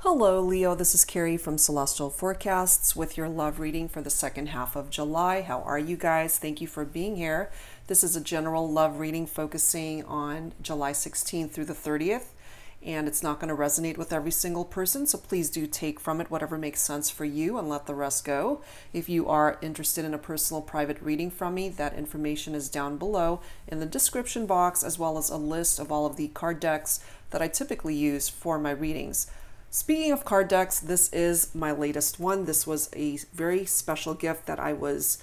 Hello, Leo. This is Carrie from Celestial Forecasts with your love reading for the second half of July. How are you guys? Thank you for being here. This is a general love reading focusing on July 16th through the 30th, and it's not going to resonate with every single person, so please do take from it whatever makes sense for you and let the rest go. If you are interested in a personal private reading from me, that information is down below in the description box, as well as a list of all of the card decks that I typically use for my readings. Speaking of card decks, this is my latest one. This was a very special gift that I was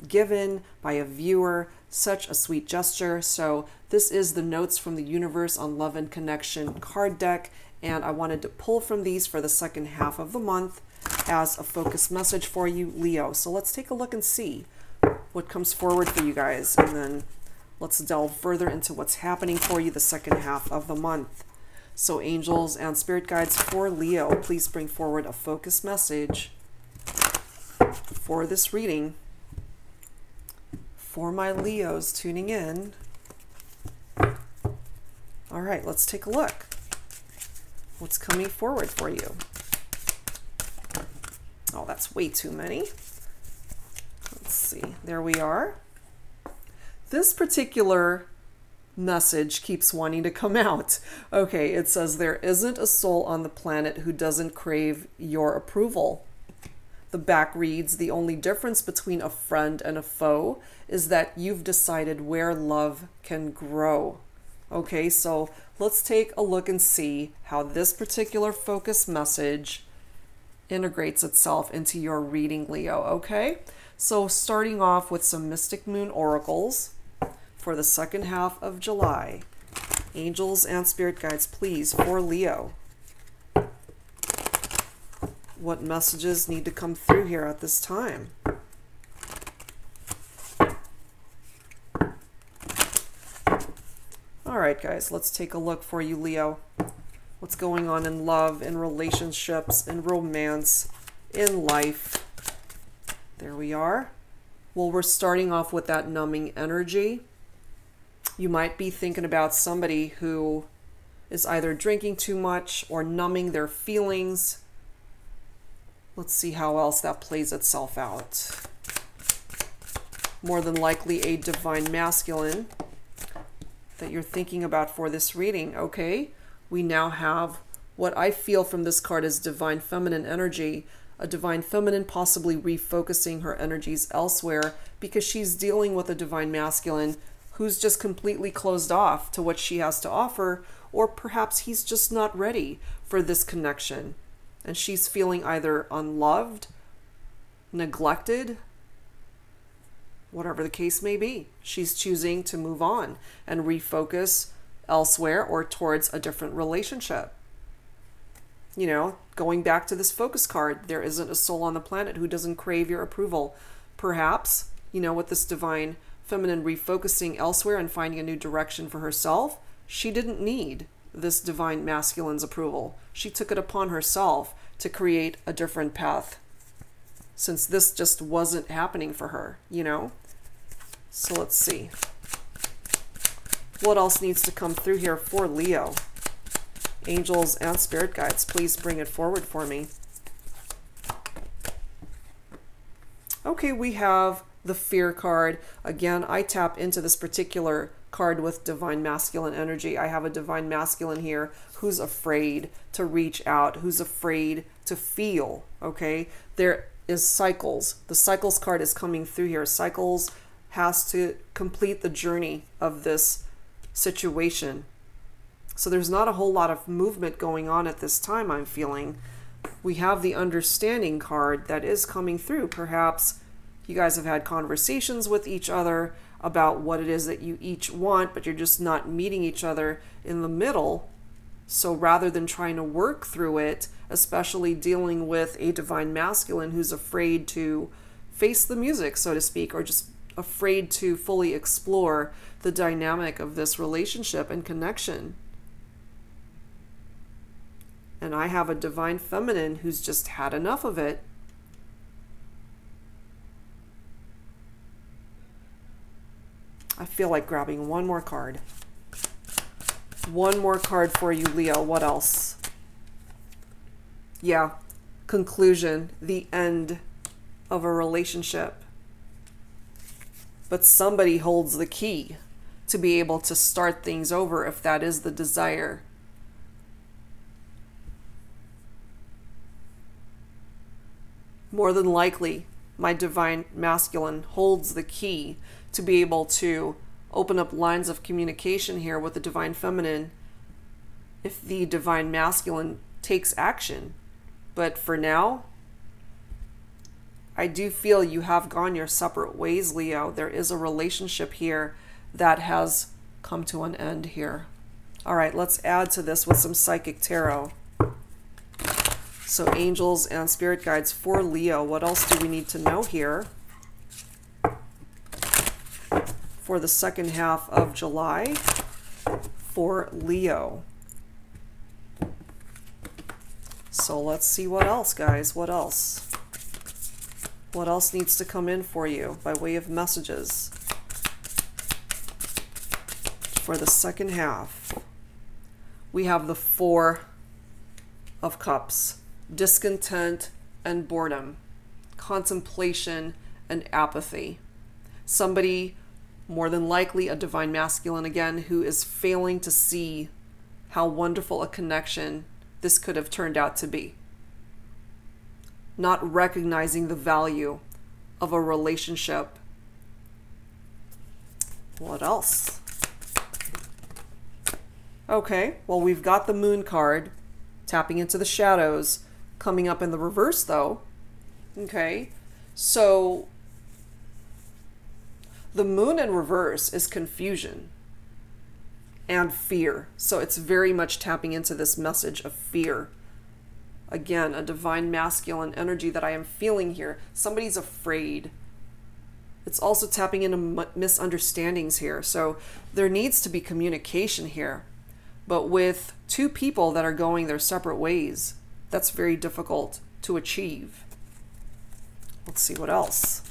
given by a viewer. Such a sweet gesture. So this is the Notes from the Universe on Love and Connection card deck, and I wanted to pull from these for the second half of the month as a focus message for you, Leo. So let's take a look and see what comes forward for you guys, and then let's delve further into what's happening for you the second half of the month. So angels and spirit guides for Leo, please bring forward a focus message for this reading. For my Leos tuning in. All right, let's take a look. What's coming forward for you? Oh, that's way too many. Let's see. There we are. This particular message keeps wanting to come out. Okay, it says there isn't a soul on the planet who doesn't crave your approval. The back reads, the only difference between a friend and a foe is that you've decided where love can grow. Okay, so let's take a look and see how this particular focus message integrates itself into your reading, Leo. Okay, so starting off with some Mystic Moon oracles for the second half of July. Angels and spirit guides, please, for Leo. What messages need to come through here at this time? All right, guys, let's take a look for you, Leo. What's going on in love, in relationships, in romance, in life? There we are. Well, we're starting off with that numbing energy. You might be thinking about somebody who is either drinking too much or numbing their feelings. Let's see how else that plays itself out. More than likely a divine masculine that you're thinking about for this reading. Okay, we now have what I feel from this card is divine feminine energy. A divine feminine possibly refocusing her energies elsewhere because she's dealing with a divine masculine who's just completely closed off to what she has to offer, or perhaps he's just not ready for this connection. And she's feeling either unloved, neglected, whatever the case may be. She's choosing to move on and refocus elsewhere or towards a different relationship. You know, going back to this focus card, there isn't a soul on the planet who doesn't crave your approval. Perhaps, you know, with this divine feminine refocusing elsewhere and finding a new direction for herself, she didn't need this divine masculine's approval. She took it upon herself to create a different path, since this just wasn't happening for her, you know? So let's see. What else needs to come through here for Leo? Angels and spirit guides, please bring it forward for me. Okay, we have the Fear card. Again, I tap into this particular card with divine masculine energy. I have a divine masculine here who's afraid to reach out, who's afraid to feel. Okay, there is cycles. The cycles card is coming through here. Cycles has to complete the journey of this situation. So there's not a whole lot of movement going on at this time, I'm feeling. We have the understanding card that is coming through. Perhaps you guys have had conversations with each other about what it is that you each want, but you're just not meeting each other in the middle. So rather than trying to work through it, especially dealing with a divine masculine who's afraid to face the music, so to speak, or just afraid to fully explore the dynamic of this relationship and connection. And I have a divine feminine who's just had enough of it. I feel like grabbing one more card. One more card for you, Leo. What else? Yeah, conclusion, the end of a relationship. But somebody holds the key to be able to start things over if that is the desire. More than likely, my divine masculine holds the key to be able to open up lines of communication here with the divine feminine if the divine masculine takes action. But for now, I do feel you have gone your separate ways, Leo. There is a relationship here that has come to an end here. All right, let's add to this with some psychic tarot. So angels and spirit guides for Leo. What else do we need to know here for the second half of July for Leo? So let's see what else, guys. What else? What else needs to come in for you by way of messages for the second half? We have the Four of Cups, discontent and boredom, contemplation and apathy. Somebody, more than likely a divine masculine again, who is failing to see how wonderful a connection this could have turned out to be. Not recognizing the value of a relationship. What else? Okay, well, we've got the Moon card, tapping into the shadows, coming up in the reverse though. Okay, so the Moon in reverse is confusion and fear. So it's very much tapping into this message of fear. Again, a divine masculine energy that I am feeling here. Somebody's afraid. It's also tapping into misunderstandings here. So there needs to be communication here. But with two people that are going their separate ways, that's very difficult to achieve. Let's see what else.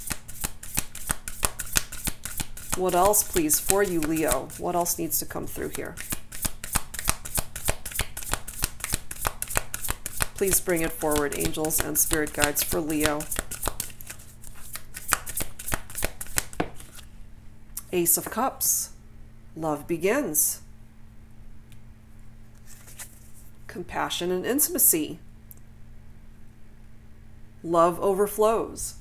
What else, please, for you, Leo? What else needs to come through here? Please bring it forward, angels and spirit guides for Leo. Ace of Cups. Love begins. Compassion and intimacy. Love overflows.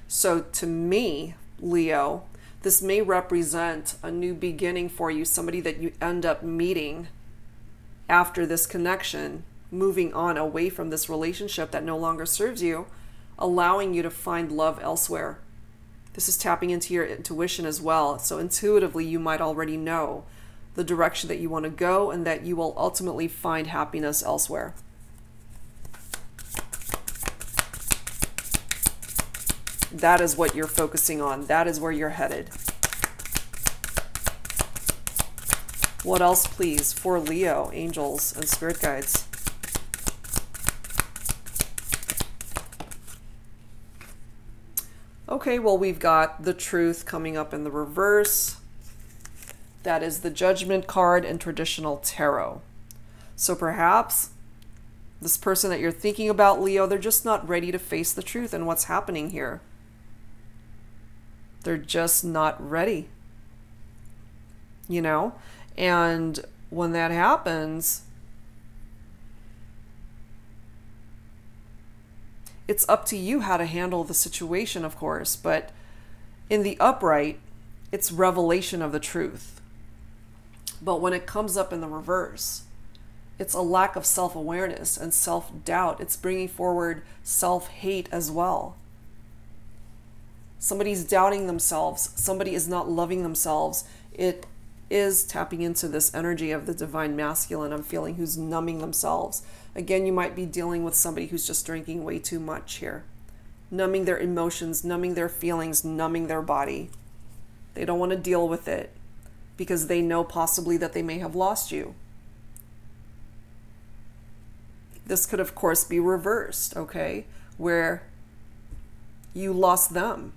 So to me, Leo, this may represent a new beginning for you, somebody that you end up meeting after this connection, moving on away from this relationship that no longer serves you, allowing you to find love elsewhere. This is tapping into your intuition as well. So intuitively, you might already know the direction that you want to go and that you will ultimately find happiness elsewhere. That is what you're focusing on. That is where you're headed. What else, please, for Leo, angels and spirit guides? Okay, well, we've got the Truth coming up in the reverse. That is the Judgment card in traditional tarot. So perhaps this person that you're thinking about, Leo, they're just not ready to face the truth and what's happening here. They're just not ready. You know? And when that happens, it's up to you how to handle the situation, of course. But in the upright, it's revelation of the truth. But when it comes up in the reverse, it's a lack of self-awareness and self-doubt. It's bringing forward self-hate as well. Somebody's doubting themselves. Somebody is not loving themselves. It is tapping into this energy of the divine masculine, I'm feeling, who's numbing themselves. Again, you might be dealing with somebody who's just drinking way too much here. Numbing their emotions, numbing their feelings, numbing their body. They don't want to deal with it because they know possibly that they may have lost you. This could, of course, be reversed, okay? Where you lost them.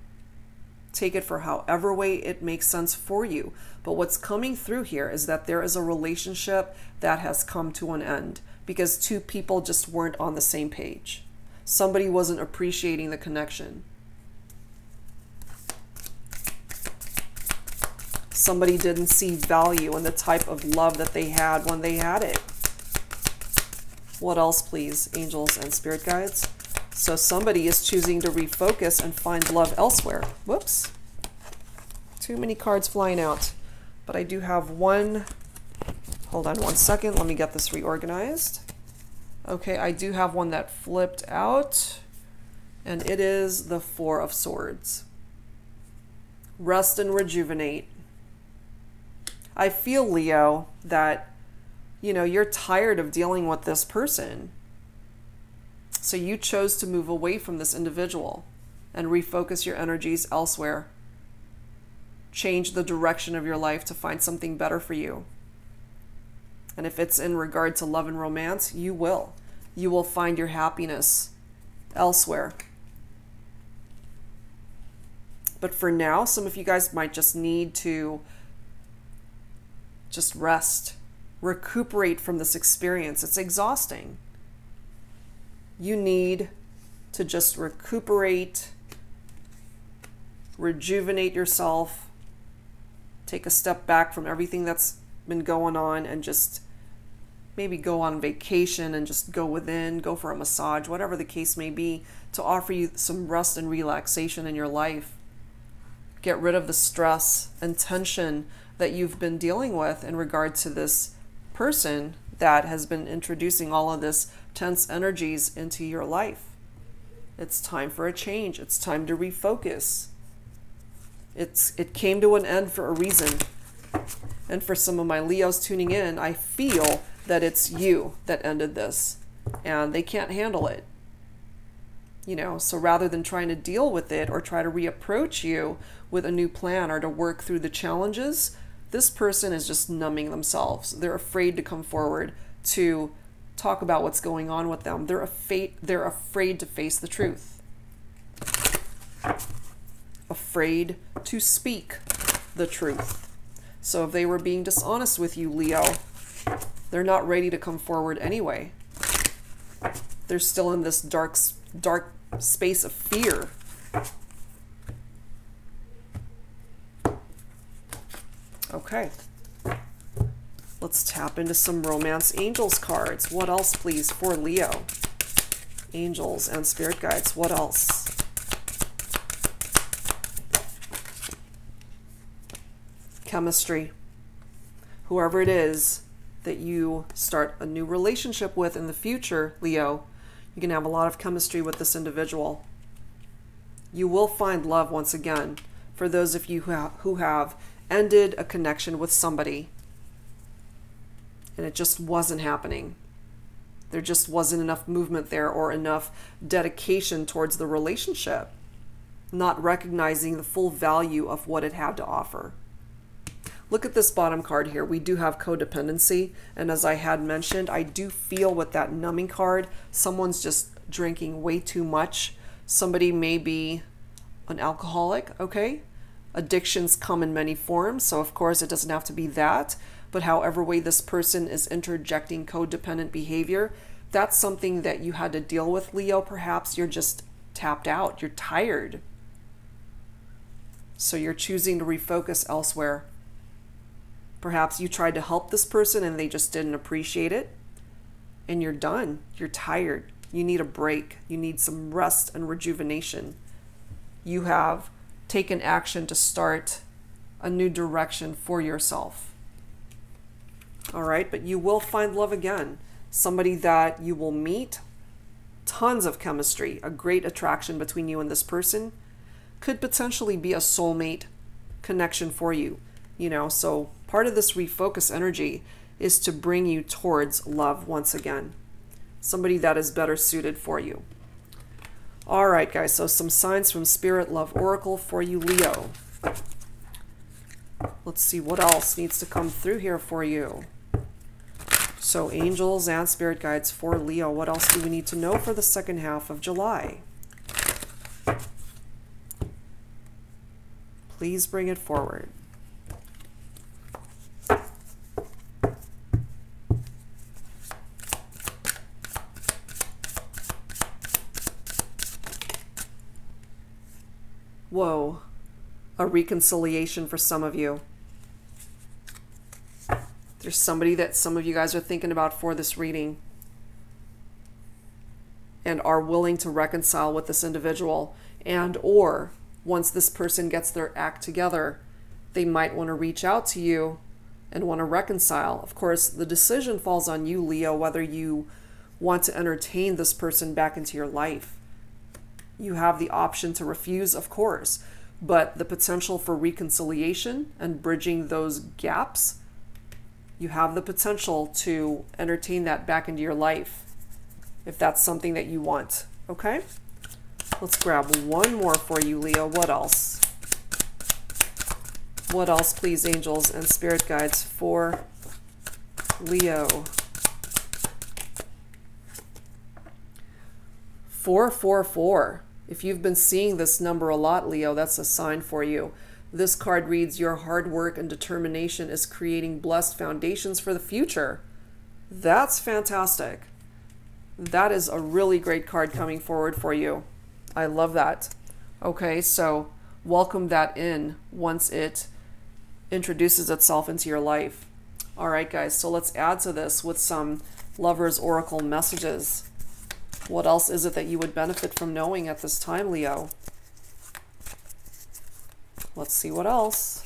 Take it for however way it makes sense for you. But what's coming through here is that there is a relationship that has come to an end. because two people just weren't on the same page. Somebody wasn't appreciating the connection. Somebody didn't see value in the type of love that they had when they had it. What else, please, angels and spirit guides? So somebody is choosing to refocus and find love elsewhere. Whoops. Too many cards flying out. But I do have one. Hold on one second. Let me get this reorganized. Okay, I do have one that flipped out. And it is the Four of Swords. Rest and rejuvenate. I feel, Leo, that, you know, you're tired of dealing with this person. So you chose to move away from this individual and refocus your energies elsewhere. Change the direction of your life to find something better for you. And if it's in regard to love and romance, you will. You will find your happiness elsewhere. But for now, some of you guys might just need to just rest, recuperate from this experience. It's exhausting. You need to just recuperate, rejuvenate yourself, take a step back from everything that's been going on, and just maybe go on vacation and just go within, go for a massage, whatever the case may be, to offer you some rest and relaxation in your life. Get rid of the stress and tension that you've been dealing with in regard to this person that has been introducing all of this tense energies into your life. It's time for a change. It's time to refocus. It came to an end for a reason. And for some of my Leos tuning in, I feel that it's you that ended this, and they can't handle it. You know, so rather than trying to deal with it or try to reapproach you with a new plan or to work through the challenges, this person is just numbing themselves. They're afraid to come forward to talk about what's going on with them. They're afraid to face the truth. Afraid to speak the truth. So if they were being dishonest with you, Leo, they're not ready to come forward anyway. They're still in this dark space of fear. Okay. Let's tap into some Romance Angels cards. What else, please, for Leo? Angels and spirit guides. What else? Chemistry. Whoever it is that you start a new relationship with in the future, Leo, you can have a lot of chemistry with this individual. You will find love once again for those of you who have ended a connection with somebody and it just wasn't happening. There just wasn't enough movement there or enough dedication towards the relationship, not recognizing the full value of what it had to offer. Look at this bottom card here. We do have codependency, and as I had mentioned, I do feel with that numbing card, someone's just drinking way too much. Somebody may be an alcoholic, okay? Addictions come in many forms, so of course it doesn't have to be that, but however way this person is interjecting codependent behavior, that's something that you had to deal with, Leo. Perhaps you're just tapped out, you're tired. So you're choosing to refocus elsewhere. Perhaps you tried to help this person and they just didn't appreciate it, and you're done, you're tired, you need a break, you need some rest and rejuvenation. You have taken action to start a new direction for yourself. All right, but you will find love again. Somebody that you will meet, tons of chemistry, a great attraction between you and this person, could potentially be a soulmate connection for you. You know, so part of this refocus energy is to bring you towards love once again. Somebody that is better suited for you. All right, guys, so some signs from Spirit Love Oracle for you, Leo. Let's see what else needs to come through here for you. So angels and spirit guides for Leo. What else do we need to know for the second half of July? Please bring it forward. Whoa. A reconciliation for some of you. There's somebody that some of you guys are thinking about for this reading and are willing to reconcile with this individual. And or once this person gets their act together, they might want to reach out to you and want to reconcile. Of course, the decision falls on you, Leo, whether you want to entertain this person back into your life. You have the option to refuse, of course, but the potential for reconciliation and bridging those gaps, you have the potential to entertain that back into your life if that's something that you want. Okay? Let's grab one more for you, Leo. What else? What else, please, angels and spirit guides for Leo? 444. If you've been seeing this number a lot, Leo, that's a sign for you. This card reads, your hard work and determination is creating blessed foundations for the future. That's fantastic. That is a really great card coming forward for you. I love that. Okay, so welcome that in once it introduces itself into your life. All right, guys, so let's add to this with some Lover's Oracle messages. What else is it that you would benefit from knowing at this time, Leo? Let's see what else.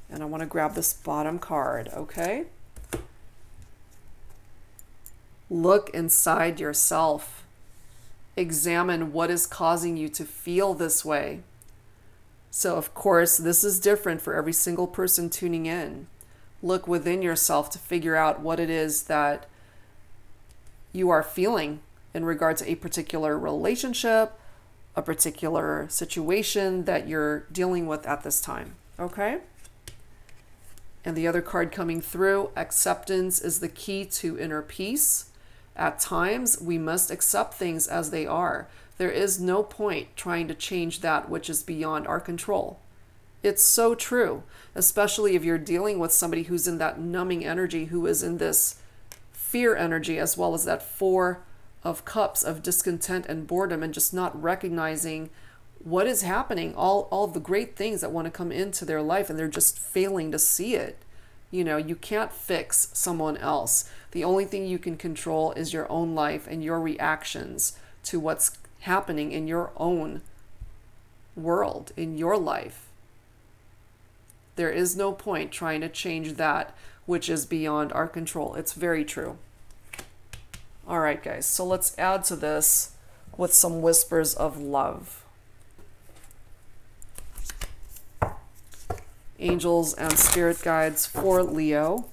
And I want to grab this bottom card, okay? Look inside yourself. Examine what is causing you to feel this way. So, of course, this is different for every single person tuning in. Look within yourself to figure out what it is that you are feeling in regard to a particular relationship, a particular situation that you're dealing with at this time, okay? And the other card coming through, acceptance is the key to inner peace. At times, we must accept things as they are. There is no point trying to change that which is beyond our control. It's so true, especially if you're dealing with somebody who's in that numbing energy, who is in this fear energy, as well as that Four of Cups of discontent and boredom, and just not recognizing what is happening, all the great things that want to come into their life, and they're just failing to see it. You know, you can't fix someone else. The only thing you can control is your own life and your reactions to what's happening in your own world, in your life. There is no point trying to change that which is beyond our control. It's very true. All right, guys, so let's add to this with some whispers of love. Angels and spirit guides for Leo.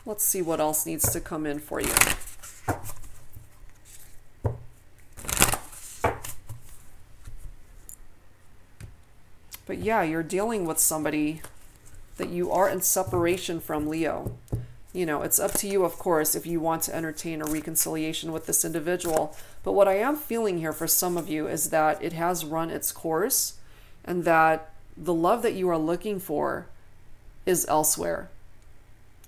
Let's see what else needs to come in for you. But yeah, you're dealing with somebody that you are in separation from, Leo. You know, it's up to you, of course, if you want to entertain a reconciliation with this individual. But what I am feeling here for some of you is that it has run its course, and that the love that you are looking for is elsewhere.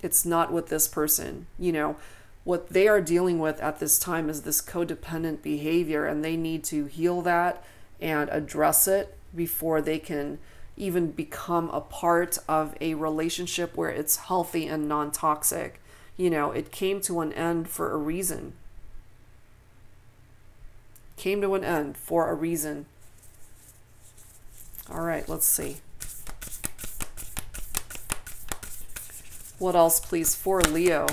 It's not with this person. You know, what they are dealing with at this time is this codependent behavior, and they need to heal that and address it before they can even become a part of a relationship where it's healthy and non-toxic. You know, it came to an end for a reason. Came to an end for a reason. All right, let's see. What else, please, for Leo?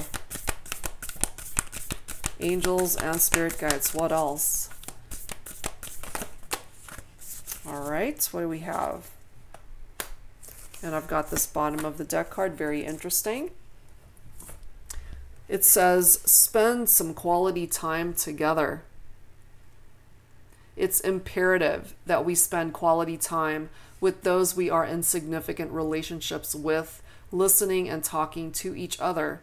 Angels and spirit guides, what else? All right, what do we have? And I've got this bottom of the deck card, very interesting. It says, spend some quality time together. It's imperative that we spend quality time with those we are in significant relationships with, listening and talking to each other.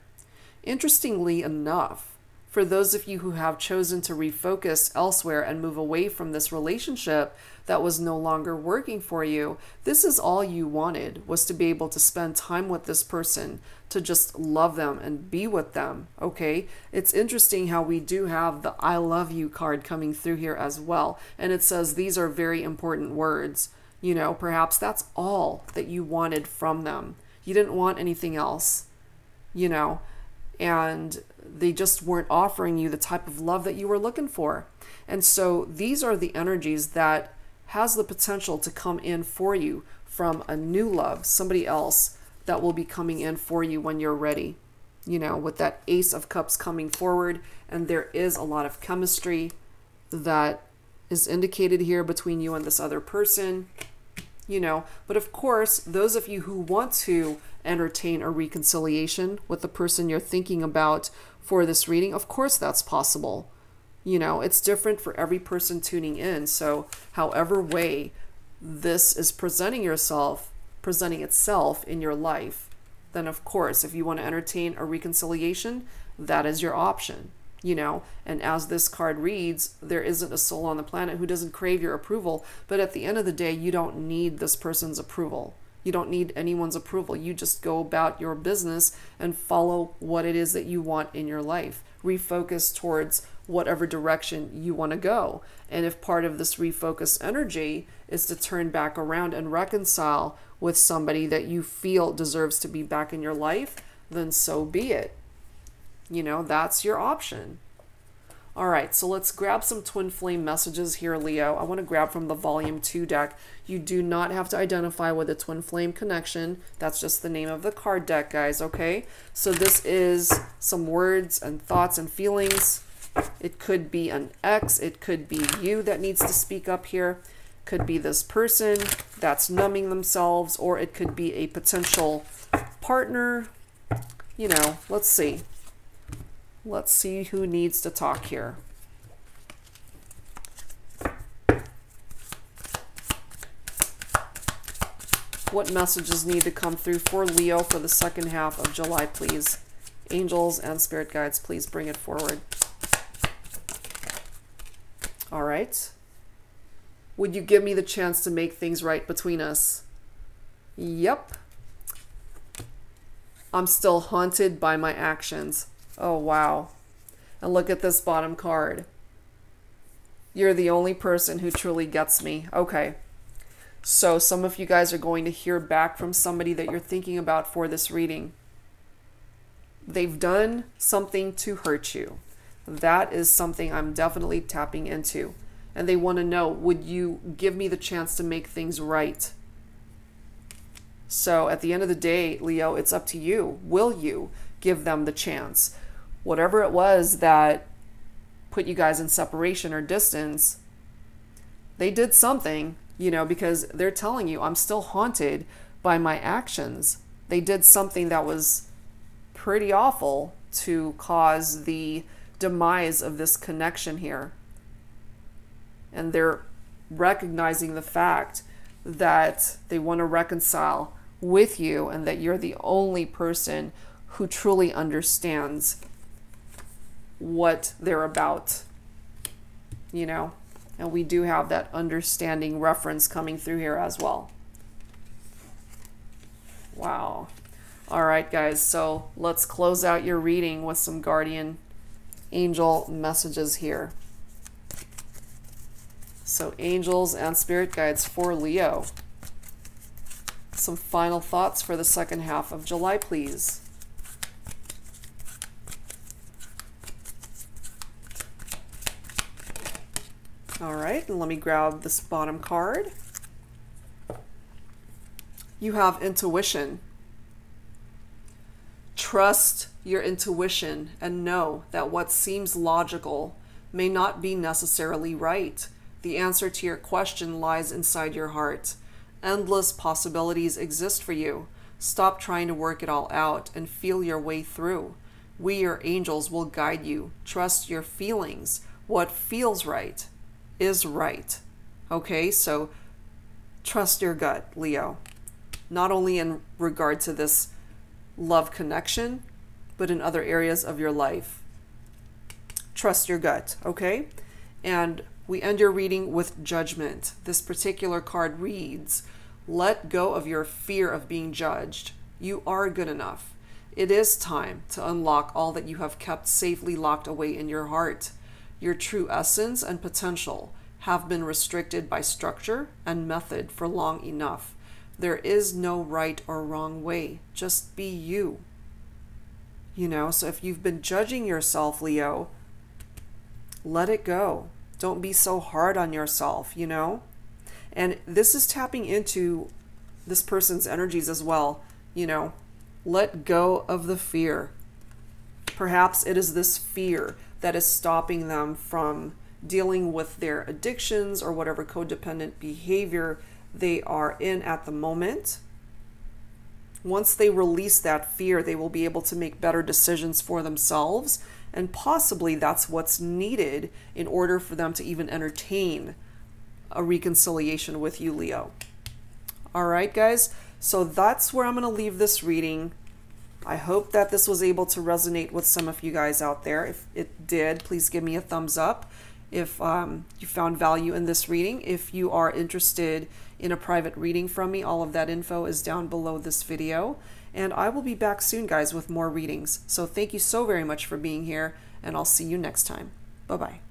Interestingly enough, For those of you who have chosen to refocus elsewhere and move away from this relationship that was no longer working for you, this is all you wanted, was to be able to spend time with this person, to just love them and be with them, okay? It's interesting how we do have the I love you card coming through here as well. And it says these are very important words. You know, perhaps that's all that you wanted from them. You didn't want anything else, you know, and they just weren't offering you the type of love that you were looking for. And so these are the energies that has the potential to come in for you from a new love, somebody else that will be coming in for you when you're ready, you know, with that Ace of Cups coming forward. And there is a lot of chemistry that is indicated here between you and this other person, you know. But of course, those of you who want to entertain a reconciliation with the person you're thinking about for this reading, of course that's possible. You know, it's different for every person tuning in. So however way this is presenting itself in your life, then of course, if you want to entertain a reconciliation, that is your option, you know. And as this card reads, there isn't a soul on the planet who doesn't crave your approval. But at the end of the day, you don't need this person's approval. You don't need anyone's approval. You just go about your business and follow what it is that you want in your life. Refocus towards whatever direction you want to go. And if part of this refocus energy is to turn back around and reconcile with somebody that you feel deserves to be back in your life, then so be it. You know, that's your option. All right, so let's grab some twin flame messages here, Leo. I want to grab from the volume 2 deck. You do not have to identify with a twin flame connection. That's just the name of the card deck, guys, okay? So this is some words and thoughts and feelings. It could be an ex. It could be you that needs to speak up here. Could be this person that's numbing themselves, or it could be a potential partner. You know, let's see. Let's see who needs to talk here. What messages need to come through for Leo for the second half of July, please? Angels and spirit guides, please bring it forward. All right. Would you give me the chance to make things right between us? Yep. I'm still haunted by my actions. Oh, wow. And look at this bottom card. You're the only person who truly gets me. Okay. So some of you guys are going to hear back from somebody that you're thinking about for this reading. They've done something to hurt you. That is something I'm definitely tapping into. And they want to know, would you give me the chance to make things right? So at the end of the day, Leo, it's up to you. Will you give them the chance? Whatever it was that put you guys in separation or distance, they did something, you know, because they're telling you, I'm still haunted by my actions. They did something that was pretty awful to cause the demise of this connection here. And they're recognizing the fact that they want to reconcile with you and that you're the only person who truly understands what they're about, you know. And we do have that understanding reference coming through here as well. Wow. All right, guys, so let's close out your reading with some guardian angel messages here. So angels and spirit guides for Leo. Some final thoughts for the second half of July, please. All right, and let me grab this bottom card. You have intuition. Trust your intuition and know that what seems logical may not be necessarily right. The answer to your question lies inside your heart. Endless possibilities exist for you. Stop trying to work it all out and feel your way through. We, your angels, will guide you. Trust your feelings. What feels right is right. Okay, so trust your gut, Leo. Not only in regard to this love connection, but in other areas of your life. trust your gut, okay? And we end your reading with Judgment. This particular card reads, let go of your fear of being judged. You are good enough. It is time to unlock all that you have kept safely locked away in your heart. Your true essence and potential have been restricted by structure and method for long enough. There is no right or wrong way. Just be you. You know, so if you've been judging yourself, Leo, let it go. Don't be so hard on yourself, you know? And this is tapping into this person's energies as well, you know? Let go of the fear. Perhaps it is this fear that is stopping them from dealing with their addictions or whatever codependent behavior they are in at the moment. Once they release that fear, they will be able to make better decisions for themselves. And possibly that's what's needed in order for them to even entertain a reconciliation with you, Leo. All right, guys. So that's where I'm going to leave this reading. I hope that this was able to resonate with some of you guys out there. If it did, please give me a thumbs up. If you found value in this reading, if you are interested in a private reading from me, all of that info is down below this video. And I will be back soon, guys, with more readings. So thank you so very much for being here, and I'll see you next time. Bye-bye.